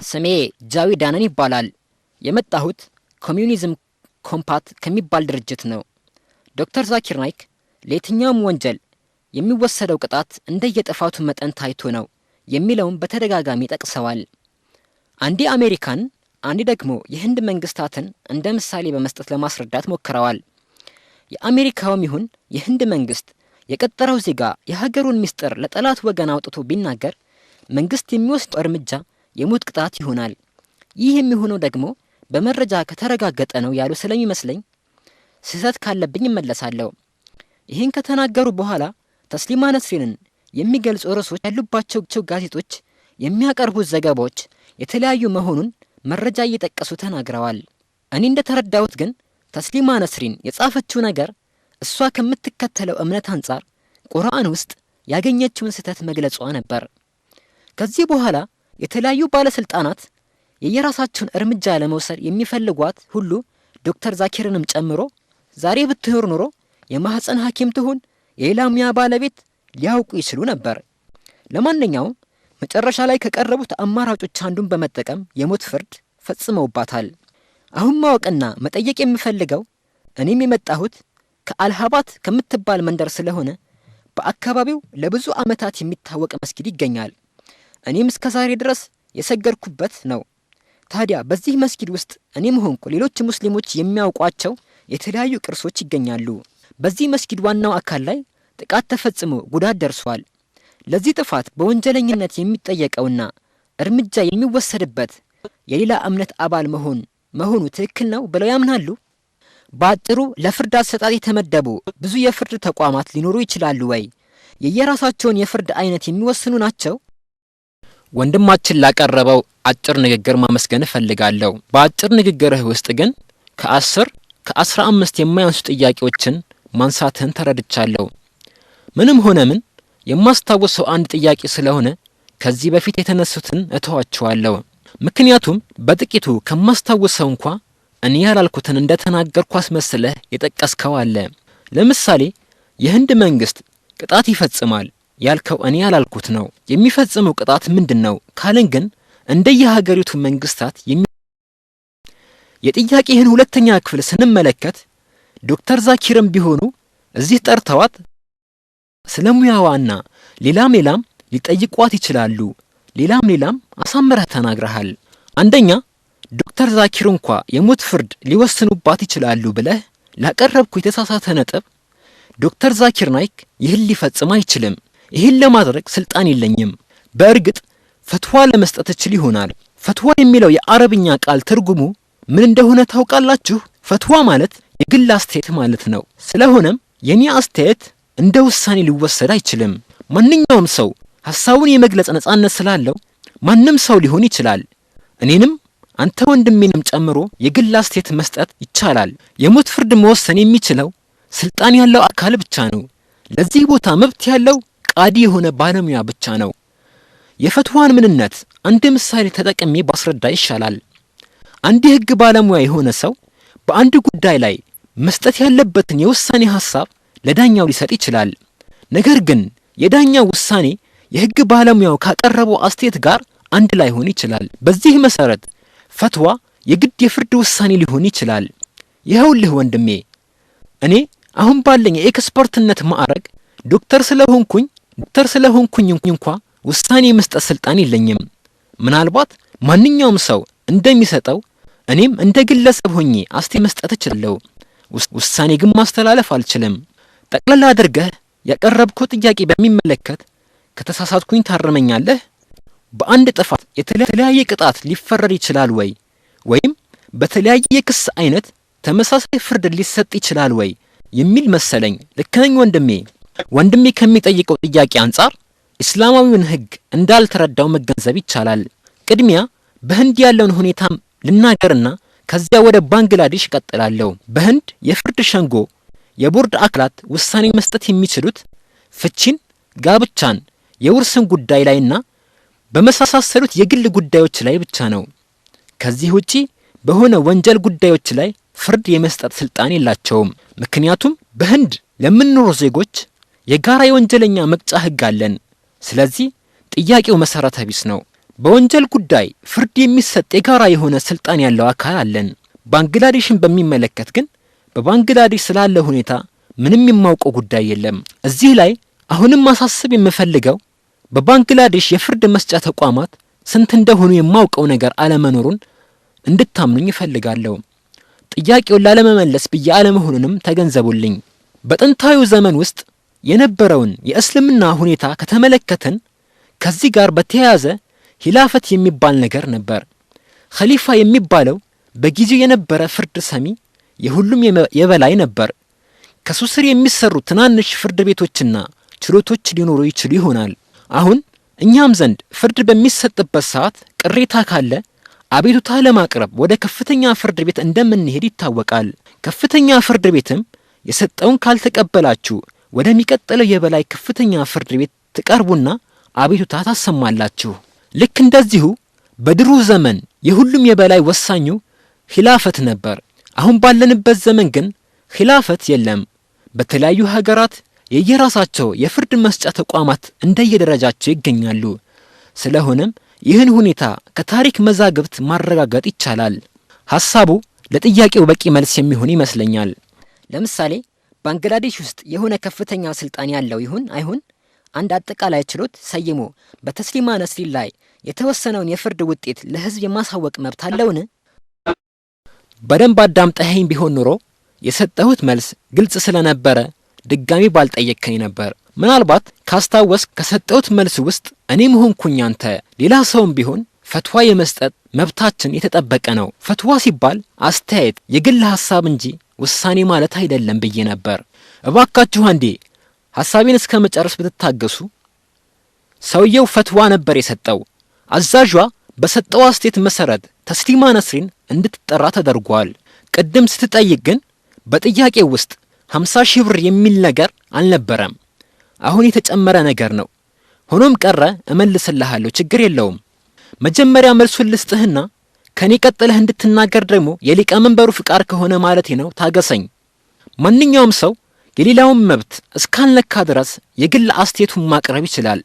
ስሜ ጃዊ ዳነን ይባላል። የመጣሁት ኮሚዩኒዝም ኮምፓት ከሚባል ድርጅት ነው። ዶክተር ዛኪር ናይክ ለየትኛውም ወንጀል የሚወሰደው ቅጣት እንደየጥፋቱ መጠን ታይቶ ነው የሚለውን በተደጋጋሚ ጠቅሰዋል። አንዴ አሜሪካን አንዴ ደግሞ የህንድ መንግስታትን እንደ ምሳሌ በመስጠት ለማስረዳት ሞክረዋል። የአሜሪካውም ይሁን የህንድ መንግስት የቀጠረው ዜጋ የሀገሩን ሚስጥር ለጠላት ወገን አውጥቶ ቢናገር መንግስት የሚወስደው እርምጃ የሞት ቅጣት ይሆናል። ይህ የሚሆነው ደግሞ በመረጃ ከተረጋገጠ ነው ያሉ ስለሚመስለኝ ስህተት ካለብኝ እመለሳለሁ። ይህን ከተናገሩ በኋላ ተስሊማ ነስሪንን የሚገልጹ ርዕሶች ያሉባቸው ጋዜጦች የሚያቀርቡት ዘገባዎች የተለያዩ መሆኑን መረጃ እየጠቀሱ ተናግረዋል። እኔ እንደተረዳሁት ግን ተስሊማ ነስሪን የጻፈችው ነገር እሷ ከምትከተለው እምነት አንጻር ቁርአን ውስጥ ያገኘችውን ስህተት መግለጿ ነበር። ከዚህ በኋላ የተለያዩ ባለስልጣናት የየራሳቸውን እርምጃ ለመውሰድ የሚፈልጓት ሁሉ ዶክተር ዛኪርንም ጨምሮ ዛሬ ብትኖር ኖሮ የማህፀን ሐኪም ትሁን የሌላ ሙያ ባለቤት ሊያውቁ ይችሉ ነበር። ለማንኛውም መጨረሻ ላይ ከቀረቡት አማራጮች አንዱን በመጠቀም የሞት ፍርድ ፈጽመውባታል። አሁን ማወቅና መጠየቅ የምፈልገው እኔም የመጣሁት ከአልሃባት ከምትባል መንደር ስለሆነ በአካባቢው ለብዙ ዓመታት የሚታወቅ መስጊድ ይገኛል። እኔም እስከ ዛሬ ድረስ የሰገድኩበት ነው። ታዲያ በዚህ መስጊድ ውስጥ እኔም ሆንኩ ሌሎች ሙስሊሞች የሚያውቋቸው የተለያዩ ቅርሶች ይገኛሉ። በዚህ መስጊድ ዋናው አካል ላይ ጥቃት ተፈጽሞ ጉዳት ደርሷል። ለዚህ ጥፋት በወንጀለኝነት የሚጠየቀውና እርምጃ የሚወሰድበት የሌላ እምነት አባል መሆኑ ትክክል ነው ብለው ያምናሉ? በአጭሩ ለፍርድ አሰጣጥ የተመደቡ ብዙ የፍርድ ተቋማት ሊኖሩ ይችላሉ ወይ? የየራሳቸውን የፍርድ አይነት የሚወስኑ ናቸው? ወንድማችን ላቀረበው አጭር ንግግር ማመስገን እፈልጋለሁ። በአጭር ንግግርህ ውስጥ ግን ከ15 የማያንሱ ጥያቄዎችን ማንሳትህን ተረድቻለሁ። ምንም ሆነ ምን የማስታውሰው አንድ ጥያቄ ስለሆነ ከዚህ በፊት የተነሱትን እተዋቸዋለሁ። ምክንያቱም በጥቂቱ ከማስታውሰው እንኳ እኔ ያላልኩትን እንደተናገርኩ አስመስለህ የጠቀስከው አለ። ለምሳሌ የህንድ መንግስት ቅጣት ይፈጽማል ያልከው እኔ ያላልኩት ነው። የሚፈጽመው ቅጣት ምንድነው ካልን ግን እንደየሀገሪቱ መንግስታት የጥያቄህን ሁለተኛ ክፍል ስንመለከት ዶክተር ዛኪርም ቢሆኑ እዚህ ጠርተዋት ስለሙያዋና ሌላም ሊጠይቋት ይችላሉ። ሌላም አሳምረህ ተናግረሃል። አንደኛ ዶክተር ዛኪር እንኳ የሞት ፍርድ ሊወስኑባት ይችላሉ ብለህ ላቀረብኩ የተሳሳተ ነጥብ ዶክተር ዛኪር ናይክ ይህን ሊፈጽም አይችልም፣ ይህን ለማድረግ ስልጣን የለኝም። በእርግጥ ፈትዋ ለመስጠት እችል ይሆናል። ፈትዋ የሚለው የአረብኛ ቃል ትርጉሙ ምን እንደሆነ ታውቃላችሁ? ፈትዋ ማለት የግል አስተያየት ማለት ነው። ስለሆነም የኔ አስተያየት እንደ ውሳኔ ሊወሰድ አይችልም። ማንኛውም ሰው ሐሳቡን የመግለጽ ነጻነት ስላለው ማንም ሰው ሊሆን ይችላል። እኔንም አንተ ወንድሜንም ጨምሮ የግል አስተያየት መስጠት ይቻላል። የሞት ፍርድ መወሰን የሚችለው ስልጣን ያለው አካል ብቻ ነው። ለዚህ ቦታ መብት ያለው ቃዲ የሆነ ባለሙያ ብቻ ነው። የፈትዋን ምንነት አንድ ምሳሌ ተጠቅሜ ባስረዳ ይሻላል። አንድ የህግ ባለሙያ የሆነ ሰው በአንድ ጉዳይ ላይ መስጠት ያለበትን የውሳኔ ሐሳብ ለዳኛው ሊሰጥ ይችላል። ነገር ግን የዳኛው ውሳኔ የህግ ባለሙያው ካቀረበው አስተያየት ጋር አንድ ላይ ሆን ይችላል። በዚህ መሰረት ፈትዋ የግድ የፍርድ ውሳኔ ሊሆን ይችላል። ይኸውልህ ወንድሜ፣ እኔ አሁን ባለኝ የኤክስፐርትነት ማዕረግ ዶክተር ስለሆንኩኝ እንኳ ውሳኔ መስጠት ስልጣን የለኝም። ምናልባት ማንኛውም ሰው እንደሚሰጠው እኔም እንደ ግለሰብ ሆኜ አስተያየት መስጠት እችላለሁ። ውሳኔ ግን ማስተላለፍ አልችልም። ጠቅላላ አድርገህ ያቀረብከው ጥያቄ በሚመለከት ከተሳሳትኩኝ ታርመኛለህ? በአንድ ጥፋት የተለያየ ቅጣት ሊፈረድ ይችላል ወይ? ወይም በተለያየ የክስ አይነት ተመሳሳይ ፍርድ ሊሰጥ ይችላል ወይ የሚል መሰለኝ። ልክ ነኝ ወንድሜ ከሚጠይቀው ጥያቄ አንጻር እስላማዊውን ህግ እንዳልተረዳው መገንዘብ ይቻላል። ቅድሚያ በህንድ ያለውን ሁኔታ ልናገርና ከዚያ ወደ ባንግላዴሽ ቀጥላለሁ። በህንድ የፍርድ ሸንጎ የቦርድ አካላት ውሳኔ መስጠት የሚችሉት ፍቺን፣ ጋብቻን፣ የውርስን ጉዳይ ላይና በመሳሰሉት የግል ጉዳዮች ላይ ብቻ ነው። ከዚህ ውጪ በሆነ ወንጀል ጉዳዮች ላይ ፍርድ የመስጠት ስልጣን የላቸውም። ምክንያቱም በህንድ ለምንኖር ዜጎች የጋራ የወንጀለኛ መቅጫ ህግ አለን። ስለዚህ ጥያቄው መሰረተ ቢስ ነው። በወንጀል ጉዳይ ፍርድ የሚሰጥ የጋራ የሆነ ስልጣን ያለው አካል አለን። ባንግላዴሽን በሚመለከት ግን በባንግላዴሽ ስላለ ሁኔታ ምንም የማውቀው ጉዳይ የለም። እዚህ ላይ አሁንም ማሳሰብ የምፈልገው በባንግላዴሽ የፍርድ መስጫ ተቋማት ስንት እንደሆኑ የማውቀው ነገር አለመኖሩን እንድታምኑኝ እፈልጋለሁ። ጥያቄውን ላለመመለስ ብዬ አለመሆኑንም ተገንዘቡልኝ። በጥንታዊው ዘመን ውስጥ የነበረውን የእስልምና ሁኔታ ከተመለከትን ከዚህ ጋር በተያያዘ ሂላፈት የሚባል ነገር ነበር። ኸሊፋ የሚባለው በጊዜው የነበረ ፍርድ ሰሚ የሁሉም የበላይ ነበር። ከሱ ስር የሚሰሩ ትናንሽ ፍርድ ቤቶችና ችሎቶች ሊኖሩ ይችሉ ይሆናል። አሁን እኛም ዘንድ ፍርድ በሚሰጥበት ሰዓት ቅሬታ ካለ አቤቱታ ለማቅረብ ወደ ከፍተኛ ፍርድ ቤት እንደምንሄድ ይታወቃል። ከፍተኛ ፍርድ ቤትም የሰጠውን ካልተቀበላችሁ ወደሚቀጥለው የበላይ ከፍተኛ ፍርድ ቤት ትቀርቡና አቤቱታ ታሰማላችሁ። ልክ እንደዚሁ በድሮ ዘመን የሁሉም የበላይ ወሳኙ ኺላፈት ነበር። አሁን ባለንበት ዘመን ግን ኺላፈት የለም። በተለያዩ ሀገራት የየራሳቸው የፍርድ መስጫ ተቋማት እንደየደረጃቸው ይገኛሉ። ስለሆነም ይህን ሁኔታ ከታሪክ መዛግብት ማረጋገጥ ይቻላል። ሐሳቡ ለጥያቄው በቂ መልስ የሚሆን ይመስለኛል። ለምሳሌ ባንግላዴሽ ውስጥ የሆነ ከፍተኛ ስልጣን ያለው ይሁን አይሁን አንድ አጠቃላይ ችሎት ሰይሞ በተስሊማ ነስሪን ላይ የተወሰነውን የፍርድ ውጤት ለህዝብ የማሳወቅ መብት አለውን? በደንብ አዳምጠኸኝ ቢሆን ኖሮ የሰጠሁት መልስ ግልጽ ስለነበረ ድጋሚ ባልጠየቅከኝ ነበር። ምናልባት ካስታወስክ ከሰጠሁት መልስ ውስጥ እኔም ሆንኩኝ አንተ ሌላ ሰውም ቢሆን ፈትዋ የመስጠት መብታችን የተጠበቀ ነው። ፈትዋ ሲባል አስተያየት፣ የግል ሐሳብ እንጂ ውሳኔ ማለት አይደለም ብዬ ነበር። እባካችሁ አንዴ ሐሳቤን እስከ መጨረስ ብትታገሱ። ሰውየው ፈትዋ ነበር የሰጠው። አዛዧ በሰጠው አስተያየት መሰረት ተስሊማ ነስሪን እንድትጠራ ተደርጓል። ቅድም ስትጠይቅ ግን በጥያቄው ውስጥ 50,000 ብር የሚል ነገር አልነበረም። አሁን የተጨመረ ነገር ነው። ሆኖም ቀረ እመልስልሃለሁ፣ ችግር የለውም። መጀመሪያ መልሱን ልስጥህና ከኔ ቀጥለህ እንድትናገር ደግሞ የሊቀመንበሩ ፍቃድ ከሆነ ማለቴ ነው። ታገሰኝ። ማንኛውም ሰው የሌላውን መብት እስካልነካ ድረስ የግል አስተያየቱን ማቅረብ ይችላል።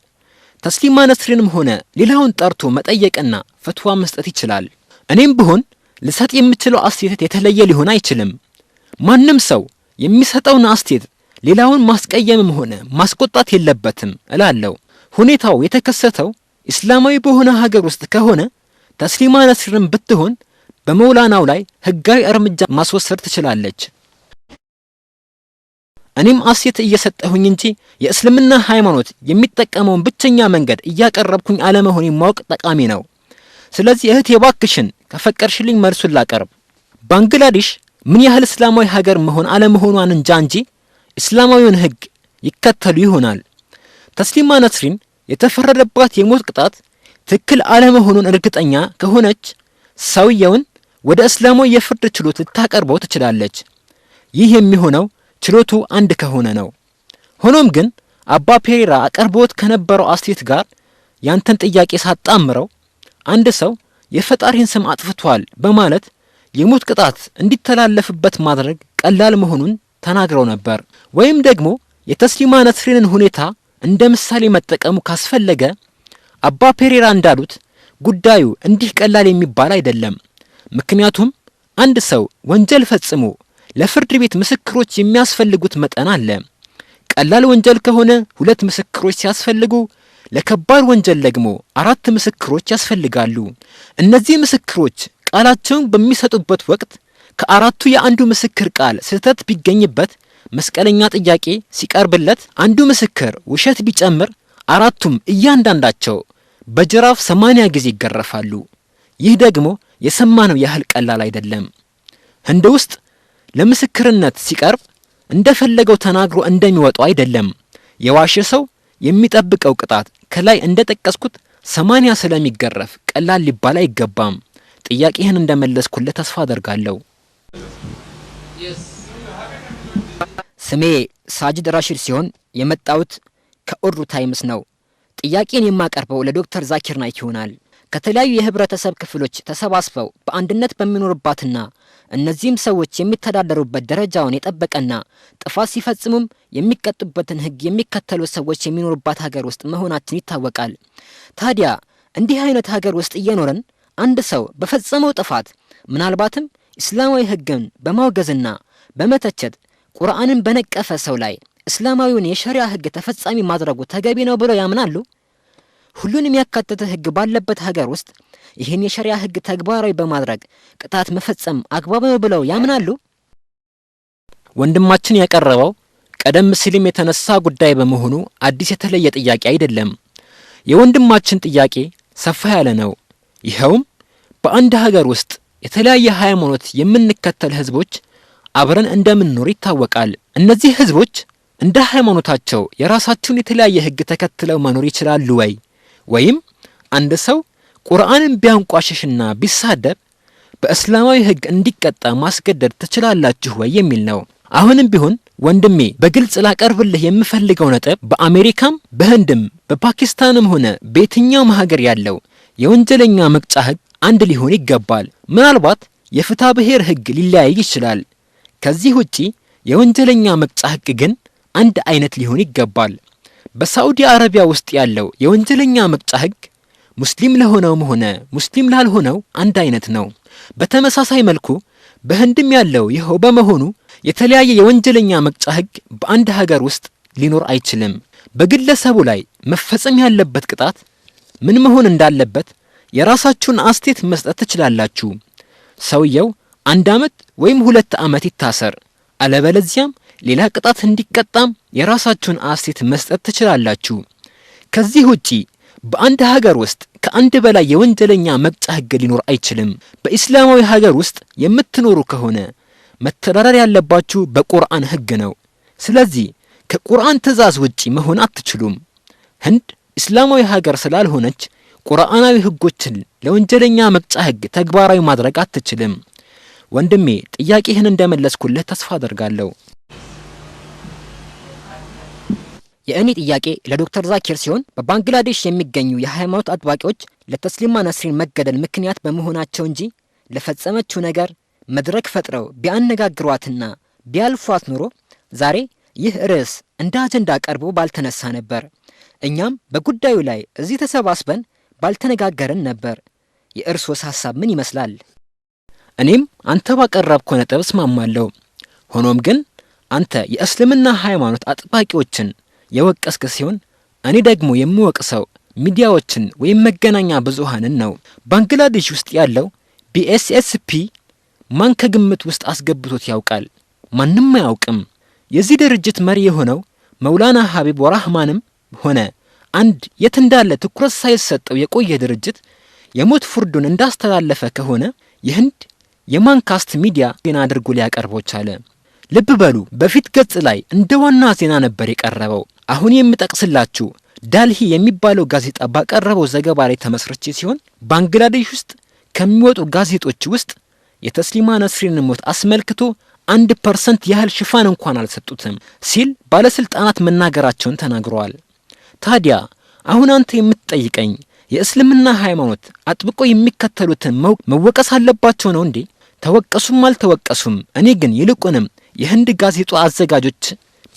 ተስሊማ ነስሪንም ሆነ ሌላውን ጠርቶ መጠየቅና ፈትዋ መስጠት ይችላል። እኔም ብሆን ልሰጥ የምችለው አስተያየት የተለየ ሊሆን አይችልም። ማንም ሰው የሚሰጠውን አስተያየት ሌላውን ማስቀየምም ሆነ ማስቆጣት የለበትም እላለሁ። ሁኔታው የተከሰተው እስላማዊ በሆነ ሀገር ውስጥ ከሆነ ተስሊማ ነስሪን ብትሆን በመውላናው ላይ ህጋዊ እርምጃ ማስወሰድ ትችላለች። እኔም አስተያየት እየሰጠሁኝ እንጂ የእስልምና ሃይማኖት የሚጠቀመውን ብቸኛ መንገድ እያቀረብኩኝ አለመሆኔ ማወቅ ጠቃሚ ነው። ስለዚህ እህቴ እባክሽን ከፈቀድሽልኝ መልሱን ላቀርብ። ባንግላዴሽ ምን ያህል እስላማዊ ሀገር መሆን አለመሆኗን እንጃ እንጂ እስላማዊውን ህግ ይከተሉ ይሆናል። ተስሊማ ነስሪን የተፈረደባት የሞት ቅጣት ትክክል አለመሆኑን እርግጠኛ ከሆነች ሰውየውን ወደ እስላማዊ የፍርድ ችሎት ልታቀርበው ትችላለች። ይህ የሚሆነው ችሎቱ አንድ ከሆነ ነው። ሆኖም ግን አባ ፔሬራ አቀርቦት ከነበረው አስተያየት ጋር ያንተን ጥያቄ ሳጣምረው አንድ ሰው የፈጣሪን ስም አጥፍቷል በማለት የሞት ቅጣት እንዲተላለፍበት ማድረግ ቀላል መሆኑን ተናግረው ነበር። ወይም ደግሞ የተስሊማ ነስሪንን ሁኔታ እንደ ምሳሌ መጠቀሙ ካስፈለገ አባ ፔሬራ እንዳሉት ጉዳዩ እንዲህ ቀላል የሚባል አይደለም። ምክንያቱም አንድ ሰው ወንጀል ፈጽሞ ለፍርድ ቤት ምስክሮች የሚያስፈልጉት መጠን አለ። ቀላል ወንጀል ከሆነ 2 ምስክሮች ሲያስፈልጉ፣ ለከባድ ወንጀል ደግሞ 4 ምስክሮች ያስፈልጋሉ። እነዚህ ምስክሮች ቃላቸውን በሚሰጡበት ወቅት ከአራቱ የአንዱ ምስክር ቃል ስህተት ቢገኝበት መስቀለኛ ጥያቄ ሲቀርብለት አንዱ ምስክር ውሸት ቢጨምር አራቱም እያንዳንዳቸው በጅራፍ 80 ጊዜ ይገረፋሉ። ይህ ደግሞ የሰማነው ያህል ቀላል አይደለም። ህንድ ውስጥ ለምስክርነት ሲቀርብ እንደፈለገው ተናግሮ እንደሚወጣው አይደለም። የዋሸ ሰው የሚጠብቀው ቅጣት ከላይ እንደጠቀስኩት 80 ስለሚገረፍ ቀላል ሊባል አይገባም። ጥያቄህን እንደመለስኩለት ተስፋ አደርጋለሁ። ስሜ ሳጅድ ራሺድ ሲሆን የመጣሁት ከኡርዱ ታይምስ ነው። ጥያቄን የማቀርበው ለዶክተር ዛኪር ናይክ ይሆናል። ከተለያዩ የህብረተሰብ ክፍሎች ተሰባስበው በአንድነት በሚኖርባትና እነዚህም ሰዎች የሚተዳደሩበት ደረጃውን የጠበቀና ጥፋት ሲፈጽሙም የሚቀጡበትን ህግ የሚከተሉ ሰዎች የሚኖሩባት ሀገር ውስጥ መሆናችን ይታወቃል። ታዲያ እንዲህ አይነት ሀገር ውስጥ እየኖረን አንድ ሰው በፈጸመው ጥፋት ምናልባትም እስላማዊ ህግን በማውገዝና በመተቸት ቁርአንን በነቀፈ ሰው ላይ እስላማዊውን የሸሪዓ ህግ ተፈጻሚ ማድረጉ ተገቢ ነው ብለው ያምናሉ? ሁሉንም ያካተተ ህግ ባለበት ሀገር ውስጥ ይህን የሸሪዓ ህግ ተግባራዊ በማድረግ ቅጣት መፈጸም አግባብ ነው ብለው ያምናሉ? ወንድማችን ያቀረበው ቀደም ሲልም የተነሳ ጉዳይ በመሆኑ አዲስ የተለየ ጥያቄ አይደለም። የወንድማችን ጥያቄ ሰፋ ያለ ነው። ይኸውም በአንድ ሀገር ውስጥ የተለያየ ሃይማኖት የምንከተል ህዝቦች አብረን እንደምንኖር ይታወቃል። እነዚህ ህዝቦች እንደ ሃይማኖታቸው የራሳቸውን የተለያየ ህግ ተከትለው መኖር ይችላሉ ወይ? ወይም አንድ ሰው ቁርአንን ቢያንቋሽሽና ቢሳደብ በእስላማዊ ህግ እንዲቀጣ ማስገደድ ትችላላችሁ ወይ የሚል ነው። አሁንም ቢሆን ወንድሜ በግልጽ ላቀርብልህ የምፈልገው ነጥብ በአሜሪካም በህንድም በፓኪስታንም ሆነ በየትኛውም ሀገር ያለው የወንጀለኛ መቅጫ ህግ አንድ ሊሆን ይገባል። ምናልባት የፍትሐ ብሔር ህግ ሊለያይ ይችላል። ከዚህ ውጪ የወንጀለኛ መቅጫ ህግ ግን አንድ አይነት ሊሆን ይገባል። በሳዑዲ አረቢያ ውስጥ ያለው የወንጀለኛ መቅጫ ህግ ሙስሊም ለሆነውም ሆነ ሙስሊም ላልሆነው አንድ አይነት ነው። በተመሳሳይ መልኩ በህንድም ያለው ይኸው በመሆኑ የተለያየ የወንጀለኛ መቅጫ ህግ በአንድ ሀገር ውስጥ ሊኖር አይችልም። በግለሰቡ ላይ መፈጸም ያለበት ቅጣት ምን መሆን እንዳለበት የራሳችሁን አስተያየት መስጠት ትችላላችሁ። ሰውየው 1 ዓመት ወይም 2 ዓመት ይታሰር፣ አለበለዚያም ሌላ ቅጣት እንዲቀጣም የራሳችሁን አስተያየት መስጠት ትችላላችሁ። ከዚህ ውጪ በአንድ ሀገር ውስጥ ከአንድ በላይ የወንጀለኛ መቅጫ ህግ ሊኖር አይችልም። በእስላማዊ ሀገር ውስጥ የምትኖሩ ከሆነ መተዳደር ያለባችሁ በቁርአን ህግ ነው። ስለዚህ ከቁርአን ትእዛዝ ውጪ መሆን አትችሉም። ህንድ እስላማዊ ሀገር ስላልሆነች ቁርአናዊ ህጎችን ለወንጀለኛ መቅጫ ህግ ተግባራዊ ማድረግ አትችልም። ወንድሜ ጥያቄህን እንደመለስኩልህ ተስፋ አደርጋለሁ። የእኔ ጥያቄ ለዶክተር ዛኪር ሲሆን በባንግላዴሽ የሚገኙ የሃይማኖት አጥባቂዎች ለተስሊማ ነስሪን መገደል ምክንያት በመሆናቸው እንጂ ለፈጸመችው ነገር መድረክ ፈጥረው ቢያነጋግሯትና ቢያልፏት ኑሮ ዛሬ ይህ ርዕስ እንደ አጀንዳ ቀርቦ ባልተነሳ ነበር። እኛም በጉዳዩ ላይ እዚህ ተሰባስበን ባልተነጋገርን ነበር። የእርሶስ ሐሳብ ምን ይመስላል? እኔም አንተ ባቀረብከው ነጥብ እስማማለሁ። ሆኖም ግን አንተ የእስልምና ሃይማኖት አጥባቂዎችን የወቀስክ ሲሆን እኔ ደግሞ የምወቅሰው ሚዲያዎችን ወይም መገናኛ ብዙሃንን ነው። ባንግላዴሽ ውስጥ ያለው BSSP ማን ከግምት ውስጥ አስገብቶት ያውቃል? ማንም አያውቅም። የዚህ ድርጅት መሪ የሆነው መውላና ሀቢብ ወራህማንም ሆነ አንድ የት እንዳለ ትኩረት ሳይሰጠው የቆየ ድርጅት የሞት ፍርዱን እንዳስተላለፈ ከሆነ የህንድ የማንካስት ሚዲያ ዜና አድርጎ ሊያቀርበው ቻለ። ልብ በሉ፣ በፊት ገጽ ላይ እንደ ዋና ዜና ነበር የቀረበው። አሁን የምጠቅስላችሁ ዳልሂ የሚባለው ጋዜጣ ባቀረበው ዘገባ ላይ ተመስርቼ ሲሆን ባንግላዴሽ ውስጥ ከሚወጡ ጋዜጦች ውስጥ የተስሊማ ነስሪን ሞት አስመልክቶ 1% ያህል ሽፋን እንኳን አልሰጡትም ሲል ባለስልጣናት መናገራቸውን ተናግረዋል። ታዲያ አሁን አንተ የምትጠይቀኝ የእስልምና ሃይማኖት አጥብቆ የሚከተሉትን መወቀስ አለባቸው ነው እንዴ? ተወቀሱም አልተወቀሱም፣ እኔ ግን ይልቁንም የህንድ ጋዜጣ አዘጋጆች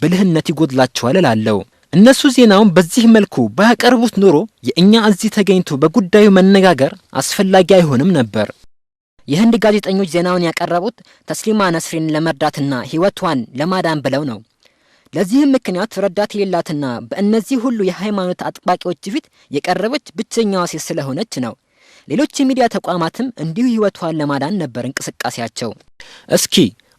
ብልህነት ይጎድላቸዋል እላለሁ። እነሱ ዜናውን በዚህ መልኩ ባያቀርቡት ኖሮ የእኛ እዚህ ተገኝቶ በጉዳዩ መነጋገር አስፈላጊ አይሆንም ነበር። የህንድ ጋዜጠኞች ዜናውን ያቀረቡት ተስሊማ ነስሪን ለመርዳትና ህይወቷን ለማዳን ብለው ነው። ለዚህም ምክንያት ረዳት የሌላትና በእነዚህ ሁሉ የሃይማኖት አጥባቂዎች ፊት የቀረበች ብቸኛዋ ሴት ስለሆነች ነው። ሌሎች የሚዲያ ተቋማትም እንዲሁ ህይወቷን ለማዳን ነበር እንቅስቃሴያቸው። እስኪ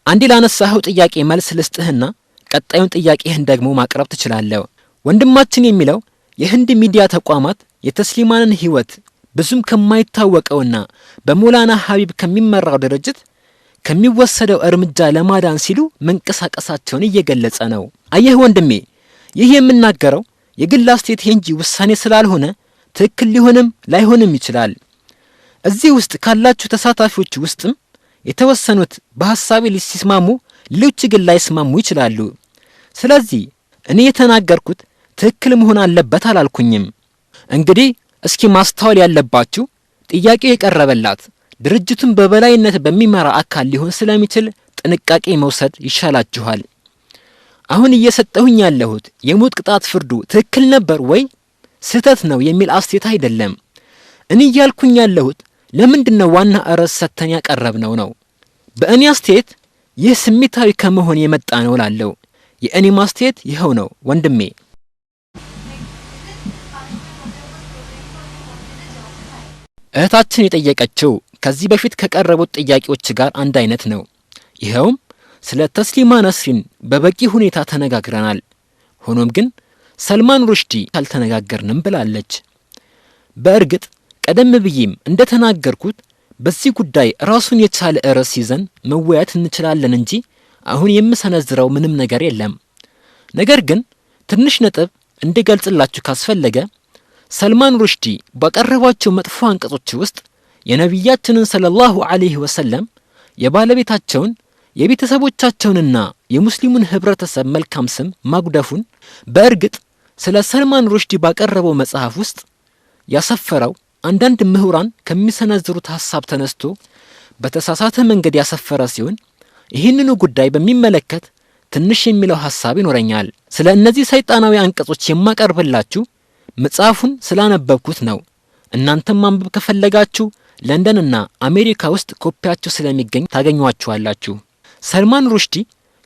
አንዴ ላነሳኸው ጥያቄ መልስ ልስጥህና ቀጣዩን ጥያቄህን ደግሞ ማቅረብ ትችላለህ። ወንድማችን የሚለው የህንድ ሚዲያ ተቋማት የተስሊማንን ህይወት ብዙም ከማይታወቀውና በሞላና ሀቢብ ከሚመራው ድርጅት ከሚወሰደው እርምጃ ለማዳን ሲሉ መንቀሳቀሳቸውን እየገለጸ ነው። አየህ ወንድሜ፣ ይህ የምናገረው የግል አስተያየት እንጂ ውሳኔ ስላልሆነ ትክክል ሊሆንም ላይሆንም ይችላል። እዚህ ውስጥ ካላችሁ ተሳታፊዎች ውስጥም የተወሰኑት በሐሳቤ ሊስማሙ፣ ሌሎች ግን ላይስማሙ ይችላሉ። ስለዚህ እኔ የተናገርኩት ትክክል መሆን አለበት አላልኩኝም። እንግዲህ እስኪ ማስተዋል ያለባችሁ ጥያቄው የቀረበላት ድርጅቱን በበላይነት በሚመራ አካል ሊሆን ስለሚችል ጥንቃቄ መውሰድ ይሻላችኋል። አሁን እየሰጠሁኝ ያለሁት የሞት ቅጣት ፍርዱ ትክክል ነበር ወይ ስህተት ነው የሚል አስተያየት አይደለም። እኔ ያልኩኝ ያለሁት ለምንድነው ዋና ርዕስ ሰተን ያቀረብነው ነው። በእኔ አስተያየት ይህ ስሜታዊ ከመሆን የመጣ ነው ላለው የእኔ ማስተያየት ይኸው ነው ወንድሜ። እህታችን የጠየቀችው ከዚህ በፊት ከቀረቡት ጥያቄዎች ጋር አንድ አይነት ነው። ይኸውም ስለ ተስሊማ ነስሪን በበቂ ሁኔታ ተነጋግረናል። ሆኖም ግን ሰልማን ሩሽዲ አልተነጋገርንም ብላለች። በእርግጥ ቀደም ብዬም እንደተናገርኩት በዚህ ጉዳይ ራሱን የቻለ ርዕስ ይዘን መወያየት እንችላለን እንጂ አሁን የምሰነዝረው ምንም ነገር የለም። ነገር ግን ትንሽ ነጥብ እንድገልጽላችሁ ካስፈለገ ሰልማን ሩሽዲ ባቀረባቸው መጥፎ አንቀጾች ውስጥ የነቢያችንን ሰለላሁ ዐለይሂ ወሰለም የባለቤታቸውን የቤተሰቦቻቸውንና የሙስሊሙን ህብረተሰብ መልካም ስም ማጉደፉን በእርግጥ ስለ ሰልማን ሩሽዲ ባቀረበው መጽሐፍ ውስጥ ያሰፈረው አንዳንድ ምሁራን ከሚሰነዝሩት ሐሳብ ተነስቶ በተሳሳተ መንገድ ያሰፈረ ሲሆን ይህንኑ ጉዳይ በሚመለከት ትንሽ የሚለው ሐሳብ ይኖረኛል። ስለ እነዚህ ሰይጣናዊ አንቀጾች የማቀርብላችሁ መጽሐፉን ስላነበብኩት ነው። እናንተም ማንበብ ከፈለጋችሁ ለንደንና አሜሪካ ውስጥ ኮፒያቸው ስለሚገኝ ታገኙዋቸዋላችሁ። ሰልማን ሩሽዲ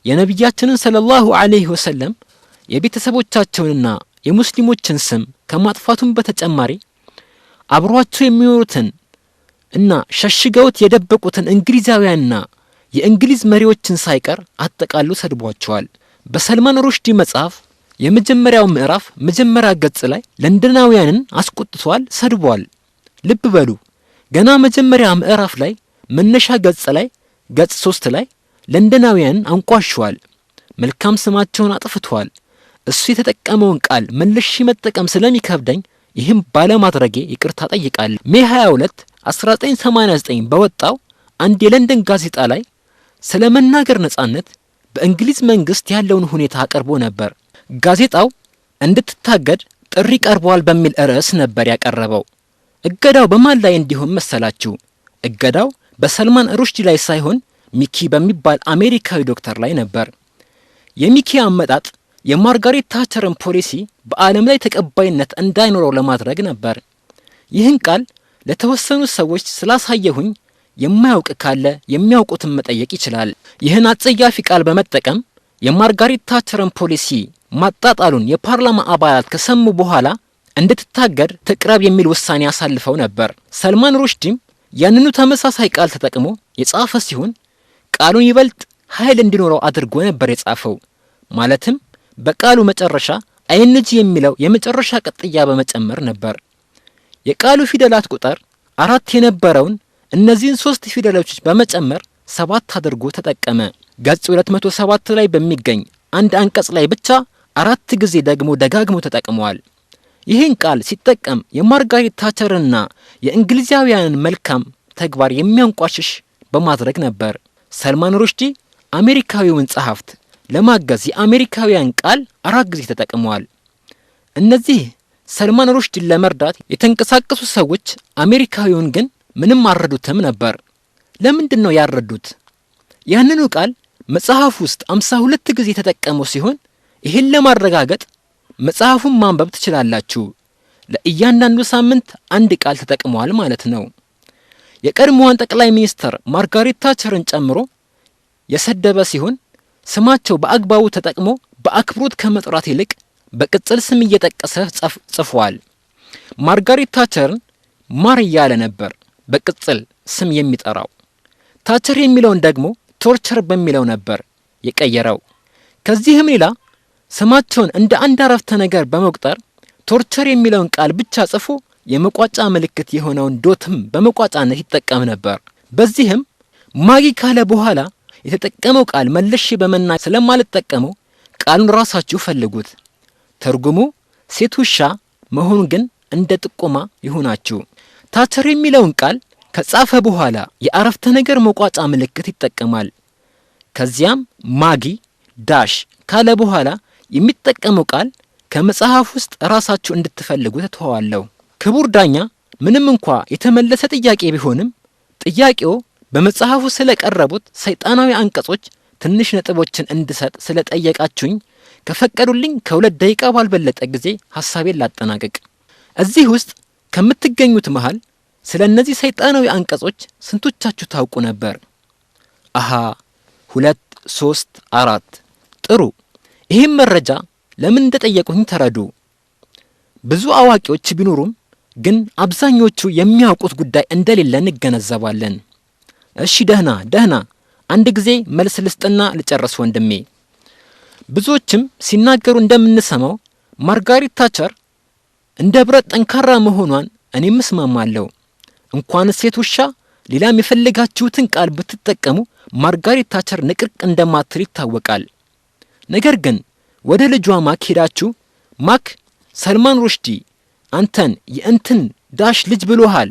የነቢያችንን ሰለላሁ ዐለይሂ ወሰለም የቤተሰቦቻቸውንና የሙስሊሞችን ስም ከማጥፋቱም በተጨማሪ አብሯቸው የሚኖሩትን እና ሸሽገውት የደበቁትን እንግሊዛውያንና የእንግሊዝ መሪዎችን ሳይቀር አጠቃሉ ሰድቧቸዋል። በሰልማን ሩሽዲ መጽሐፍ የመጀመሪያው ምዕራፍ መጀመሪያ ገጽ ላይ ለንደናውያንን አስቆጥቷል፣ ሰድቧል። ልብ በሉ፣ ገና መጀመሪያ ምዕራፍ ላይ መነሻ ገጽ ላይ ገጽ 3 ላይ ለንደናውያንን አንቋሸዋል፣ መልካም ስማቸውን አጥፍቷል። እሱ የተጠቀመውን ቃል መልሼ መጠቀም ስለሚከብደኝ ይህም ባለማድረጌ ይቅርታ ጠይቃለሁ። ሜይ 22 1989 በወጣው አንድ የለንደን ጋዜጣ ላይ ስለ መናገር ነጻነት በእንግሊዝ መንግስት ያለውን ሁኔታ አቅርቦ ነበር። ጋዜጣው እንድትታገድ ጥሪ ቀርቧል በሚል ርዕስ ነበር ያቀረበው። እገዳው በማን ላይ እንዲሆን መሰላችሁ? እገዳው በሰልማን ሩሽዲ ላይ ሳይሆን ሚኪ በሚባል አሜሪካዊ ዶክተር ላይ ነበር። የሚኪ አመጣጥ የማርጋሬት ታቸርን ፖሊሲ በዓለም ላይ ተቀባይነት እንዳይኖረው ለማድረግ ነበር። ይህን ቃል ለተወሰኑ ሰዎች ስላሳየሁኝ የማያውቅ ካለ የሚያውቁትን መጠየቅ ይችላል። ይህን አጸያፊ ቃል በመጠቀም የማርጋሬት ታቸርን ፖሊሲ ማጣጣሉን የፓርላማ አባላት ከሰሙ በኋላ እንድትታገድ ትቅረብ የሚል ውሳኔ አሳልፈው ነበር። ሰልማን ሩሽዲም ያንኑ ተመሳሳይ ቃል ተጠቅሞ የጻፈ ሲሆን ቃሉን ይበልጥ ኃይል እንዲኖረው አድርጎ ነበር የጻፈው። ማለትም በቃሉ መጨረሻ አይንጂ የሚለው የመጨረሻ ቅጥያ በመጨመር ነበር። የቃሉ ፊደላት ቁጥር 4 የነበረውን እነዚህን 3 ፊደሎች በመጨመር 7 አድርጎ ተጠቀመ። ገጽ 207 ላይ በሚገኝ አንድ አንቀጽ ላይ ብቻ 4 ጊዜ ደግሞ ደጋግሞ ተጠቅመዋል። ይህን ቃል ሲጠቀም የማርጋሬት ታቸርና የእንግሊዛውያንን መልካም ተግባር የሚያንቋሽሽ በማድረግ ነበር። ሰልማን ሩሽዲ አሜሪካዊውን ጸሐፍት ለማገዝ የአሜሪካውያን ቃል 4 ጊዜ ተጠቅመዋል። እነዚህ ሰልማን ሩሽዲን ለመርዳት የተንቀሳቀሱ ሰዎች አሜሪካዊውን ግን ምንም አልረዱትም ነበር። ለምንድን ነው ያልረዱት? ያንኑ ቃል መጽሐፍ ውስጥ 52 ጊዜ የተጠቀመው ሲሆን ይህን ለማረጋገጥ መጽሐፉን ማንበብ ትችላላችሁ። ለእያንዳንዱ ሳምንት አንድ ቃል ተጠቅመዋል ማለት ነው። የቀድሞዋን ጠቅላይ ሚኒስትር ማርጋሬት ታቸርን ጨምሮ የሰደበ ሲሆን ስማቸው በአግባቡ ተጠቅሞ በአክብሮት ከመጥራት ይልቅ በቅጽል ስም እየጠቀሰ ጽፏል። ማርጋሬት ታቸርን ማር እያለ ነበር በቅጽል ስም የሚጠራው። ታቸር የሚለውን ደግሞ ቶርቸር በሚለው ነበር የቀየረው። ከዚህም ሌላ ስማቸውን እንደ አንድ አረፍተ ነገር በመቁጠር ቶርቸር የሚለውን ቃል ብቻ ጽፎ የመቋጫ ምልክት የሆነውን ዶትም በመቋጫነት ይጠቀም ነበር። በዚህም ማጊ ካለ በኋላ የተጠቀመው ቃል መልሼ በመናገር ስለማልጠቀመው ቃሉን ራሳችሁ ፈልጉት። ትርጉሙ ሴት ውሻ መሆኑን ግን እንደ ጥቆማ ይሁናችሁ። ታቸር የሚለውን ቃል ከጻፈ በኋላ የአረፍተ ነገር መቋጫ ምልክት ይጠቀማል። ከዚያም ማጊ ዳሽ ካለ በኋላ የሚጠቀመው ቃል ከመጽሐፍ ውስጥ ራሳችሁ እንድትፈልጉ ተተዋለሁ። ክቡር ዳኛ፣ ምንም እንኳ የተመለሰ ጥያቄ ቢሆንም ጥያቄው በመጽሐፉ ስለቀረቡት ሰይጣናዊ አንቀጾች ትንሽ ነጥቦችን እንድሰጥ ስለጠየቃችሁኝ ከፈቀዱልኝ ከ2 ደቂቃ ባልበለጠ ጊዜ ሐሳቤን ላጠናቀቅ። እዚህ ውስጥ ከምትገኙት መሃል ስለነዚህ ሰይጣናዊ አንቀጾች ስንቶቻችሁ ታውቁ ነበር? አሃ 2 3 4 ጥሩ። ይህም መረጃ ለምን እንደጠየቁኝ ተረዱ። ብዙ አዋቂዎች ቢኖሩም ግን አብዛኞቹ የሚያውቁት ጉዳይ እንደሌለ እንገነዘባለን። እሺ ደህና አንድ ጊዜ መልስ ልስጥና ልጨርስ ወንድሜ። ብዙዎችም ሲናገሩ እንደምንሰማው ማርጋሪት ታቸር እንደ ብረት ጠንካራ መሆኗን እኔም እስማማለሁ። እንኳን ሴት ውሻ ሌላም የፈለጋችሁትን ቃል ብትጠቀሙ ማርጋሪት ታቸር ንቅርቅ እንደማትል ይታወቃል። ነገር ግን ወደ ልጇ ማክ ሄዳችሁ ማክ ሰልማን ሩሽዲ አንተን የእንትን ዳሽ ልጅ ብሎሃል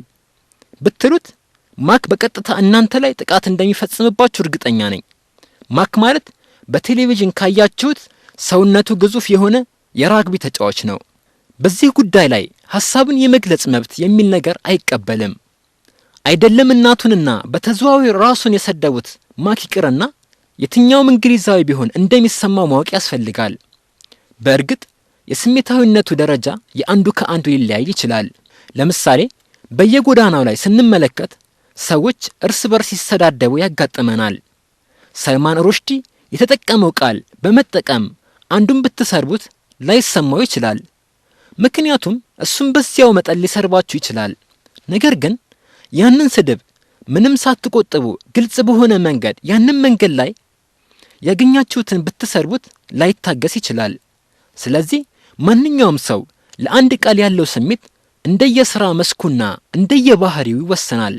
ብትሉት ማክ በቀጥታ እናንተ ላይ ጥቃት እንደሚፈጽምባችሁ እርግጠኛ ነኝ። ማክ ማለት በቴሌቪዥን ካያችሁት ሰውነቱ ግዙፍ የሆነ የራግቢ ተጫዋች ነው። በዚህ ጉዳይ ላይ ሐሳብን የመግለጽ መብት የሚል ነገር አይቀበልም። አይደለም እናቱንና በተዘዋዋሪ ራሱን የሰደቡት ማክ ይቅርና የትኛውም እንግሊዛዊ ቢሆን እንደሚሰማው ማወቅ ያስፈልጋል። በእርግጥ የስሜታዊነቱ ደረጃ የአንዱ ከአንዱ ሊለያይ ይችላል። ለምሳሌ በየጎዳናው ላይ ስንመለከት ሰዎች እርስ በርስ ሲሰዳደቡ ያጋጥመናል። ሰልማን ሩሽዲ የተጠቀመው ቃል በመጠቀም አንዱን ብትሰርቡት ላይሰማው ይችላል። ምክንያቱም እሱም በዚያው መጠን ሊሰርባችሁ ይችላል። ነገር ግን ያንን ስድብ ምንም ሳትቆጥቡ ግልጽ በሆነ መንገድ ያንን መንገድ ላይ ያገኛችሁትን ብትሰርቡት ላይታገስ ይችላል። ስለዚህ ማንኛውም ሰው ለአንድ ቃል ያለው ስሜት እንደየሥራ መስኩና እንደየባህሪው ይወሰናል።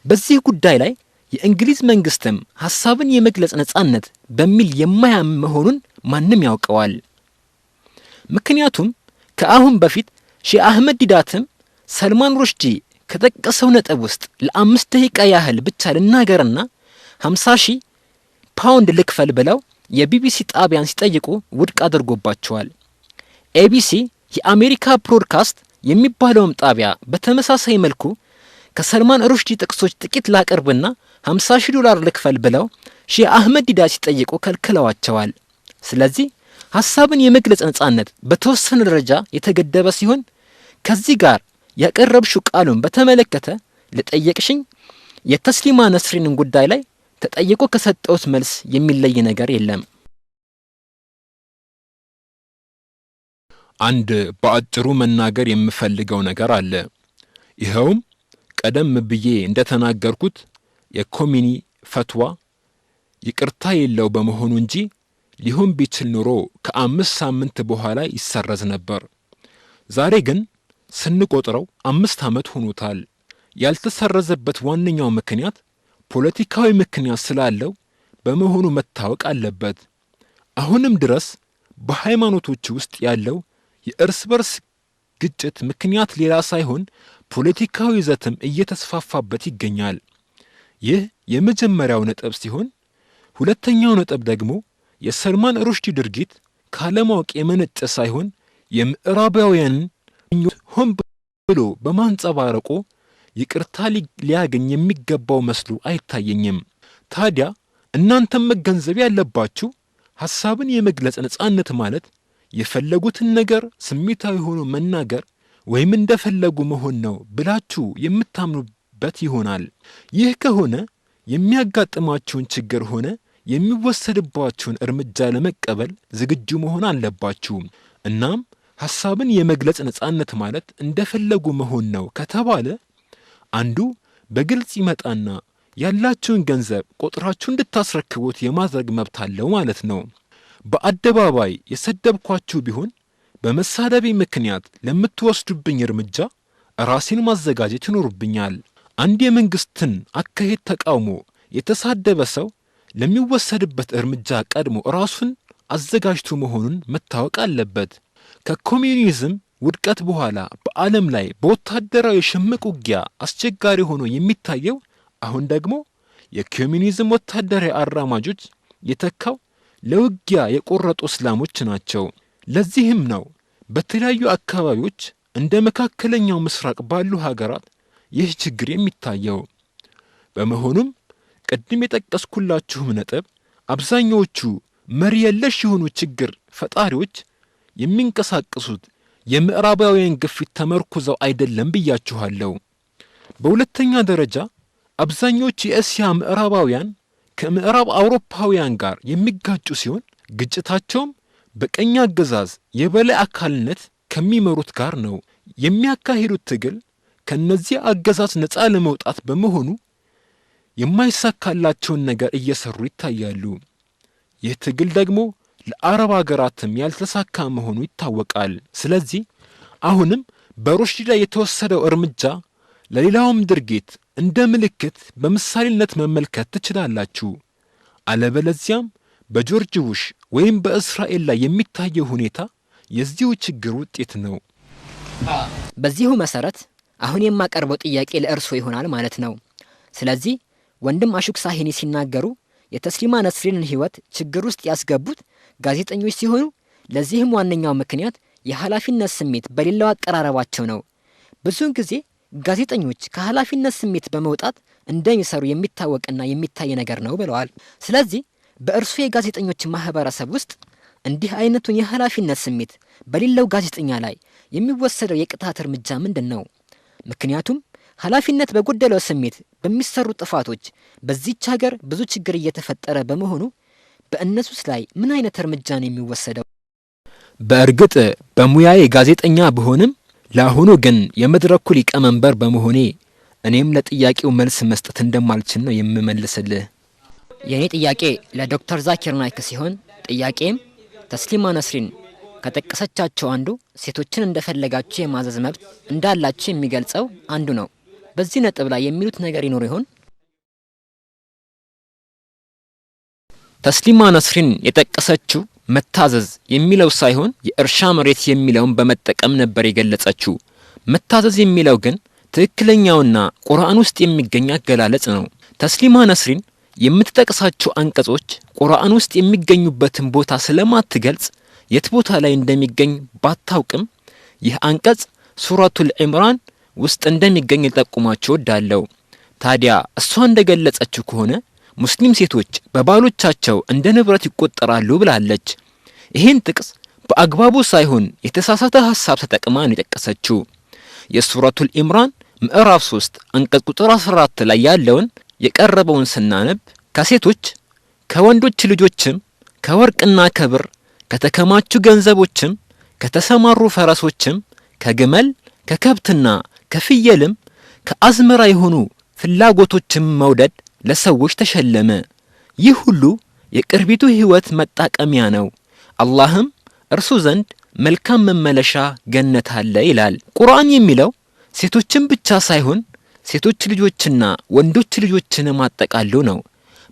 በዚህ ጉዳይ ላይ የእንግሊዝ መንግስትም ሐሳብን የመግለጽ ነጻነት በሚል የማያምን መሆኑን ማንም ያውቀዋል። ምክንያቱም ከአሁን በፊት ሼህ አህመድ ዲዳትም ሰልማን ሩሽዲ ከጠቀሰው ነጥብ ውስጥ ለ5 ደቂቃ ያህል ብቻ ልናገርና 50,000 ፓውንድ ልክፈል ብለው የቢቢሲ ጣቢያን ሲጠይቁ ውድቅ አድርጎባቸዋል። ኤቢሲ የአሜሪካ ብሮድካስት የሚባለውም ጣቢያ በተመሳሳይ መልኩ ከሰልማን ሩሽዲ ጥቅሶች ጥቂት ላቀርብና 50,000 ዶላር ልክፈል ብለው ሼህ አህመድ ዲዳት ሲጠይቁ ከልክለዋቸዋል። ስለዚህ ሐሳብን የመግለጽ ነጻነት በተወሰነ ደረጃ የተገደበ ሲሆን ከዚህ ጋር ያቀረብሽው ቃሉን በተመለከተ ለጠየቅሽኝ የተስሊማ ነስሪንን ጉዳይ ላይ ተጠይቆ ከሰጠውት መልስ የሚለይ ነገር የለም። አንድ በአጭሩ መናገር የምፈልገው ነገር አለ። ይኸውም ቀደም ብዬ እንደተናገርኩት የኮሚኒ ፈትዋ ይቅርታ የለው በመሆኑ እንጂ ሊሆን ቢችል ኖሮ ከ5 ሳምንት በኋላ ይሰረዝ ነበር። ዛሬ ግን ስንቆጥረው 5 ዓመት ሆኖታል። ያልተሰረዘበት ዋነኛው ምክንያት ፖለቲካዊ ምክንያት ስላለው በመሆኑ መታወቅ አለበት። አሁንም ድረስ በሃይማኖቶች ውስጥ ያለው የእርስ በርስ ግጭት ምክንያት ሌላ ሳይሆን ፖለቲካዊ ይዘትም እየተስፋፋበት ይገኛል። ይህ የመጀመሪያው ነጥብ ሲሆን ሁለተኛው ነጥብ ደግሞ የሰልማን ሩሽዲ ድርጊት ካለማወቅ የመነጨ ሳይሆን የምዕራባውያንን ምኞት ሆን ብሎ በማንጸባረቁ ይቅርታ ሊያገኝ የሚገባው መስሎ አይታየኝም። ታዲያ እናንተም መገንዘብ ያለባችሁ ሐሳብን የመግለጽ ነጻነት ማለት የፈለጉትን ነገር ስሜታዊ ሆኖ መናገር ወይም እንደፈለጉ መሆን ነው ብላችሁ የምታምኑበት ይሆናል። ይህ ከሆነ የሚያጋጥማችሁን ችግር ሆነ የሚወሰድባችሁን እርምጃ ለመቀበል ዝግጁ መሆን አለባችሁ። እናም ሐሳብን የመግለጽ ነጻነት ማለት እንደፈለጉ መሆን ነው ከተባለ አንዱ በግልጽ ይመጣና ያላችሁን ገንዘብ ቆጥራችሁ እንድታስረክቡት የማድረግ መብት አለው ማለት ነው። በአደባባይ የሰደብኳችሁ ቢሆን በመሳደቤ ምክንያት ለምትወስዱብኝ እርምጃ ራሴን ማዘጋጀት ይኖርብኛል። አንድ የመንግስትን አካሄድ ተቃውሞ የተሳደበ ሰው ለሚወሰድበት እርምጃ ቀድሞ ራሱን አዘጋጅቶ መሆኑን መታወቅ አለበት። ከኮሚኒዝም ውድቀት በኋላ በዓለም ላይ በወታደራዊ ሽምቅ ውጊያ አስቸጋሪ ሆኖ የሚታየው አሁን ደግሞ የኮሚኒዝም ወታደራዊ አራማጆች የተካው ለውጊያ የቆረጡ እስላሞች ናቸው። ለዚህም ነው በተለያዩ አካባቢዎች እንደ መካከለኛው ምስራቅ ባሉ ሀገራት ይህ ችግር የሚታየው። በመሆኑም ቅድም የጠቀስኩላችሁም ነጥብ አብዛኛዎቹ መሪ የለሽ የሆኑ ችግር ፈጣሪዎች የሚንቀሳቀሱት የምዕራባውያን ግፊት ተመርኩዘው አይደለም ብያችኋለሁ። በሁለተኛ ደረጃ አብዛኞቹ የእስያ ምዕራባውያን ከምዕራብ አውሮፓውያን ጋር የሚጋጩ ሲሆን ግጭታቸውም በቀኝ አገዛዝ የበላይ አካልነት ከሚመሩት ጋር ነው። የሚያካሂዱት ትግል ከነዚህ አገዛዝ ነፃ ለመውጣት በመሆኑ የማይሳካላቸውን ነገር እየሰሩ ይታያሉ። ይህ ትግል ደግሞ ለአረብ ሀገራትም ያልተሳካ መሆኑ ይታወቃል። ስለዚህ አሁንም በሩሽዲ ላይ የተወሰደው እርምጃ ለሌላውም ድርጊት እንደ ምልክት በምሳሌነት መመልከት ትችላላችሁ። አለበለዚያም በጆርጅ ቡሽ ወይም በእስራኤል ላይ የሚታየው ሁኔታ የዚሁ ችግር ውጤት ነው። በዚሁ መሰረት አሁን የማቀርበው ጥያቄ ለእርስዎ ይሆናል ማለት ነው። ስለዚህ ወንድም አሹክ ሳሂኒ ሲናገሩ የተስሊማ ነስሪንን ህይወት ችግር ውስጥ ያስገቡት ጋዜጠኞች ሲሆኑ ለዚህም ዋነኛው ምክንያት የኃላፊነት ስሜት በሌለው አቀራረባቸው ነው። ብዙውን ጊዜ ጋዜጠኞች ከኃላፊነት ስሜት በመውጣት እንደሚሰሩ የሚታወቅና የሚታይ ነገር ነው ብለዋል። ስለዚህ በእርሱ የጋዜጠኞች ማህበረሰብ ውስጥ እንዲህ አይነቱን የኃላፊነት ስሜት በሌለው ጋዜጠኛ ላይ የሚወሰደው የቅጣት እርምጃ ምንድን ነው? ምክንያቱም ኃላፊነት በጎደለው ስሜት በሚሰሩ ጥፋቶች በዚህች ሀገር ብዙ ችግር እየተፈጠረ በመሆኑ በእነሱስ ላይ ምን አይነት እርምጃ ነው የሚወሰደው? በእርግጥ በሙያዬ ጋዜጠኛ ብሆንም ለአሁኑ ግን የመድረኩ ሊቀመንበር በመሆኔ እኔም ለጥያቄው መልስ መስጠት እንደማልችል ነው የምመልስልህ። የኔ ጥያቄ ለዶክተር ዛኪር ናይክ ሲሆን ጥያቄም ተስሊማ ነስሪን ከጠቀሰቻቸው አንዱ ሴቶችን እንደፈለጋቸው የማዘዝ መብት እንዳላቸው የሚገልጸው አንዱ ነው። በዚህ ነጥብ ላይ የሚሉት ነገር ይኖር ይሆን? ተስሊማ ነስሪን የጠቀሰችው መታዘዝ የሚለው ሳይሆን የእርሻ መሬት የሚለውን በመጠቀም ነበር የገለጸችው። መታዘዝ የሚለው ግን ትክክለኛውና ቁርአን ውስጥ የሚገኝ አገላለጽ ነው። ተስሊማ ነስሪን የምትጠቅሳቸው አንቀጾች ቁርአን ውስጥ የሚገኙበትን ቦታ ስለማትገልጽ የት ቦታ ላይ እንደሚገኝ ባታውቅም ይህ አንቀጽ ሱረቱል ኢምራን ውስጥ እንደሚገኝ ልጠቁማችሁ እወዳለሁ። ታዲያ እሷ እንደገለጸችው ከሆነ ሙስሊም ሴቶች በባሎቻቸው እንደ ንብረት ይቆጠራሉ ብላለች። ይህን ጥቅስ በአግባቡ ሳይሆን የተሳሳተ ሐሳብ ተጠቅማ ነው የጠቀሰችው። የሱረቱል ኢምራን ምዕራፍ 3 አንቀጽ ቁጥር 14 ላይ ያለውን የቀረበውን ስናነብ ከሴቶች ከወንዶች ልጆችም ከወርቅና ከብር ከተከማቹ ገንዘቦችም ከተሰማሩ ፈረሶችም ከግመል ከከብትና ከፍየልም ከአዝመራ የሆኑ ፍላጎቶችም መውደድ ለሰዎች ተሸለመ። ይህ ሁሉ የቅርቢቱ ህይወት መጣቀሚያ ነው። አላህም እርሱ ዘንድ መልካም መመለሻ ገነት አለ ይላል። ቁርአን የሚለው ሴቶችን ብቻ ሳይሆን ሴቶች ልጆችና ወንዶች ልጆችን ማጠቃሉ ነው።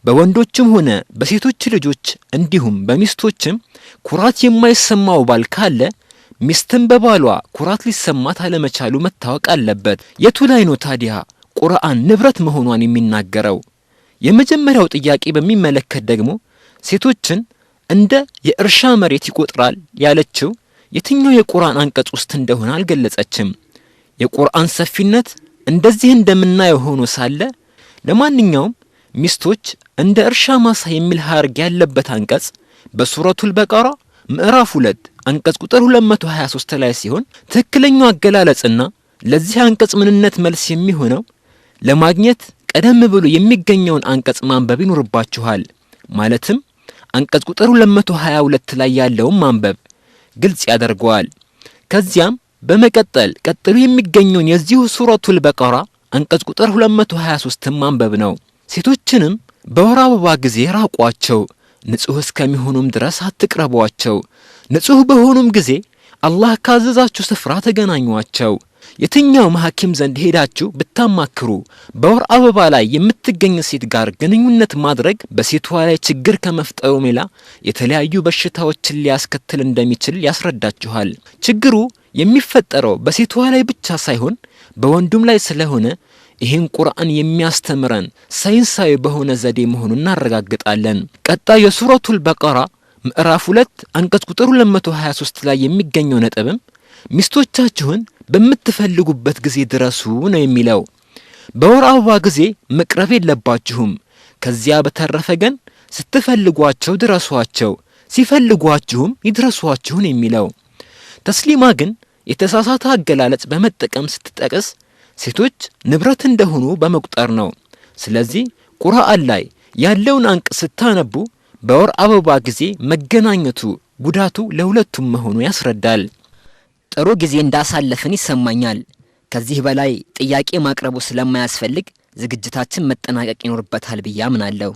በወንዶችም ሆነ በሴቶች ልጆች እንዲሁም በሚስቶችም ኩራት የማይሰማው ባል ካለ ሚስትም በባሏ ኩራት ሊሰማት አለመቻሉ መታወቅ አለበት። የቱ ላይ ነው ታዲያ ቁርአን ንብረት መሆኗን የሚናገረው? የመጀመሪያው ጥያቄ በሚመለከት ደግሞ ሴቶችን እንደ የእርሻ መሬት ይቆጥራል ያለችው የትኛው የቁርአን አንቀጽ ውስጥ እንደሆነ አልገለጸችም። የቁርአን ሰፊነት እንደዚህ እንደምናየው ሆኖ ሳለ ለማንኛውም ሚስቶች እንደ እርሻ ማሳ የሚል ሐረግ ያለበት አንቀጽ በሱረቱል በቀራ ምዕራፍ 2 አንቀጽ ቁጥር 223 ላይ ሲሆን ትክክለኛው አገላለጽና ለዚህ አንቀጽ ምንነት መልስ የሚሆነው ለማግኘት ቀደም ብሎ የሚገኘውን አንቀጽ ማንበብ ይኖርባችኋል። ማለትም አንቀጽ ቁጥር 222 ላይ ያለውን ማንበብ ግልጽ ያደርገዋል። ከዚያም በመቀጠል ቀጥሎ የሚገኘውን የዚሁ ሱረቱል በቀራ አንቀጽ ቁጥር 223 ማንበብ ነው። ሴቶችንም በወር አበባ ጊዜ ራቋቸው፣ ንጹህ እስከሚሆኑም ድረስ አትቅረቧቸው፣ ንጹህ በሆኑም ጊዜ አላህ ካዘዛችሁ ስፍራ ተገናኟቸው። የትኛውም ሐኪም ዘንድ ሄዳችሁ ብታማክሩ በወር አበባ ላይ የምትገኝ ሴት ጋር ግንኙነት ማድረግ በሴቷ ላይ ችግር ከመፍጠሩ ሌላ የተለያዩ በሽታዎችን ሊያስከትል እንደሚችል ያስረዳችኋል። ችግሩ የሚፈጠረው በሴቷ ላይ ብቻ ሳይሆን በወንዱም ላይ ስለሆነ ይህን ቁርአን የሚያስተምረን ሳይንሳዊ በሆነ ዘዴ መሆኑን እናረጋግጣለን። ቀጣዩ የሱረቱል በቀራ ምዕራፍ 2 አንቀጽ ቁጥር 223 ላይ የሚገኘው ነጥብም ሚስቶቻችሁን በምትፈልጉበት ጊዜ ድረሱ ነው የሚለው። በወር አበባ ጊዜ መቅረብ የለባችሁም። ከዚያ በተረፈ ግን ስትፈልጓቸው ድረሷቸው፣ ሲፈልጓችሁም ይድረሷችሁ ነው የሚለው። ተስሊማ ግን የተሳሳተ አገላለጽ በመጠቀም ስትጠቅስ ሴቶች ንብረት እንደሆኑ በመቁጠር ነው። ስለዚህ ቁርአን ላይ ያለውን አንቀጽ ስታነቡ በወር አበባ ጊዜ መገናኘቱ ጉዳቱ ለሁለቱም መሆኑ ያስረዳል። ጥሩ ጊዜ እንዳሳለፍን ይሰማኛል። ከዚህ በላይ ጥያቄ ማቅረቡ ስለማያስፈልግ ዝግጅታችን መጠናቀቅ ይኖርበታል ብዬ አምናለሁ።